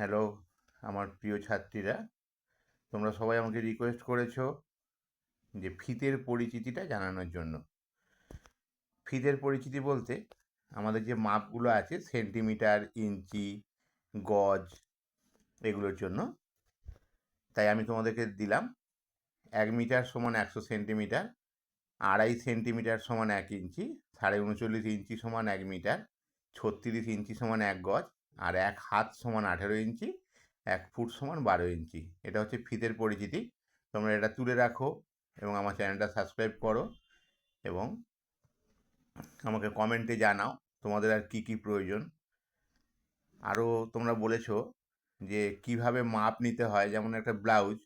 Hello আমার প্রিয় ছাত্রীরা, তোমরা সবাই আমাকে রিকোয়েস্ট করেছো যে ফিতের পরিচিতিটা জানানোর জন্য। ফিতের পরিচিতি বলতে আমাদের যে মাপগুলো আছে সেন্টিমিটার, ইঞ্চি, গজ, এগুলোর জন্য। তাই আমি তোমাদেরকে দিলাম 1 মিটার সমান 100 সেন্টিমিটার, 2.5 সেন্টিমিটার সমান 1 ইঞ্চি, 39.5 ইঞ্চি সমান 1 মিটার, 36 ইঞ্চি সমান 1 গজ, আর 1 হাত সমান 18 ইঞ্চি, 1 ফুট সমান 12 ইঞ্চি। এটা হচ্ছে ফিতের পরিচিতি। তোমরা এটা তুলে রাখো এবং আমার চ্যানেলটা সাবস্ক্রাইব করো এবং আমাকে কমেন্টে জানাও তোমাদের আর কী কী প্রয়োজন। আরও তোমরা বলেছো যে কিভাবে মাপ নিতে হয়, যেমন একটা ব্লাউজ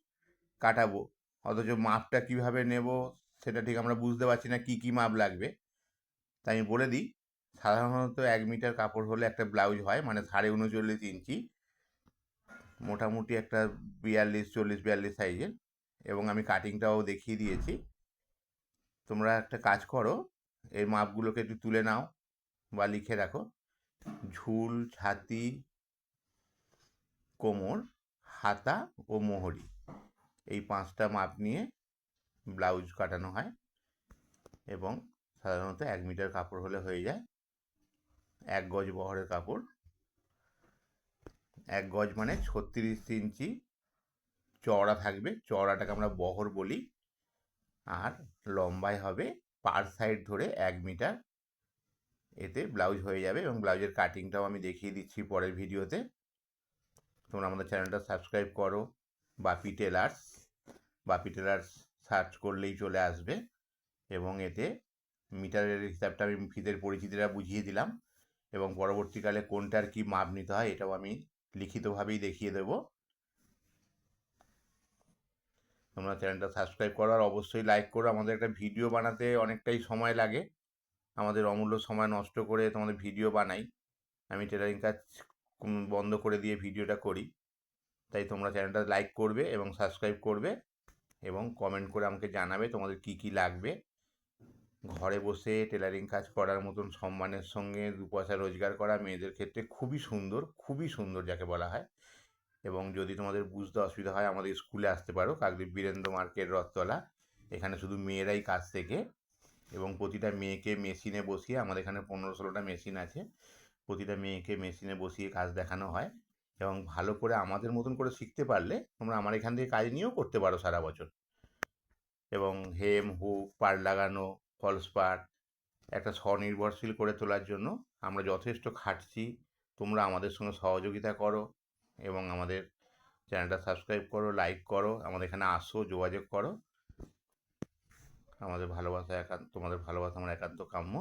কাটাবো অথচ মাপটা কিভাবে নেব সেটা ঠিক আমরা বুঝতে পারছি না, কী কী মাপ লাগবে। তাই আমি বলে দিই, সাধারণত 1 মিটার কাপড় হলে একটা ব্লাউজ হয়, মানে 39.5 ইঞ্চি, মোটামুটি একটা 42 সাইজের। এবং আমি কাটিংটাও দেখিয়ে দিয়েছি। তোমরা একটা কাজ করো, এই মাপগুলোকে একটু তুলে নাও বা লিখে রাখো। ঝুল, ছাতি, কোমর, হাতা ও মোহরি, এই 5টা মাপ নিয়ে ব্লাউজ কাটানো হয় এবং সাধারণত 1 মিটার কাপড় হলে হয়ে যায়। 1 গজ বহরের কাপড়, 1 গজ মানে 36 ইঞ্চি চওড়া থাকবে, চওড়াটাকে আমরা বহর বলি। আর লম্বায় হবে পার সাইড ধরে 1 মিটার। এতে ব্লাউজ হয়ে যাবে এবং ব্লাউজের কাটিংটাও আমি দেখিয়ে দিচ্ছি পরের ভিডিওতে। তোমরা আমাদের চ্যানেলটা সাবস্ক্রাইব করো। বাপি টেলার্স, বাপি টেলার্স সার্চ করলেই চলে আসবে এবং এতে মিটারের হিসাবটা আমি ফিতের পরিচিতিটা বুঝিয়ে দিলাম এবং পরবর্তীকালে কোনটার কি মাপ নিতে হয় এটাও আমি লিখিতভাবেই দেখিয়ে দেব। তোমরা চ্যানেলটা সাবস্ক্রাইব করো আর অবশ্যই লাইক করো। আমাদের একটা ভিডিও বানাতে অনেকটাই সময় লাগে, আমাদের অমূল্য সময় নষ্ট করে তোমাদের ভিডিও বানাই। আমি টেলারিং কাজ বন্ধ করে দিয়ে ভিডিওটা করি। তাই তোমরা চ্যানেলটা লাইক করবে এবং সাবস্ক্রাইব করবে এবং কমেন্ট করে আমাকে জানাবে তোমাদের কি কি লাগবে। ঘরে বসে টেলারিং কাজ করার মতন সম্মানের সঙ্গে 2 পয়সা রোজগার করা মেয়েদের ক্ষেত্রে খুবই সুন্দর যাকে বলা হয়। এবং যদি তোমাদের বুঝতে অসুবিধা হয় আমাদের স্কুলে আসতে পারো, কাকদ্বীপ বীরেন্দ্র মার্কেট, রথতলা। এখানে শুধু মেয়েরাই কাজ শেখে এবং প্রতিটা মেয়েকে মেশিনে বসিয়ে, আমাদের এখানে 15-16টা মেশিন আছে, প্রতিটা মেয়েকে মেশিনে বসিয়ে কাজ দেখানো হয় এবং ভালো করে আমাদের মতন করে শিখতে পারলে তোমরা আমার এখান থেকে কাজ নিয়েও করতে পারো সারা বছর। এবং হেম, হুক, পাড় লাগানো, ফলস পাড় একটা স্বনির্ভরশীল করে তোলার জন্য আমরা যথেষ্ট খাটছি। তোমরা আমাদের সঙ্গে সহযোগিতা করো এবং আমাদের চ্যানেলটা সাবস্ক্রাইব করো, লাইক করো, আমাদের এখানে আসো, যোগাযোগ করো। তোমাদের ভালোবাসা আমার একান্ত কাম্য।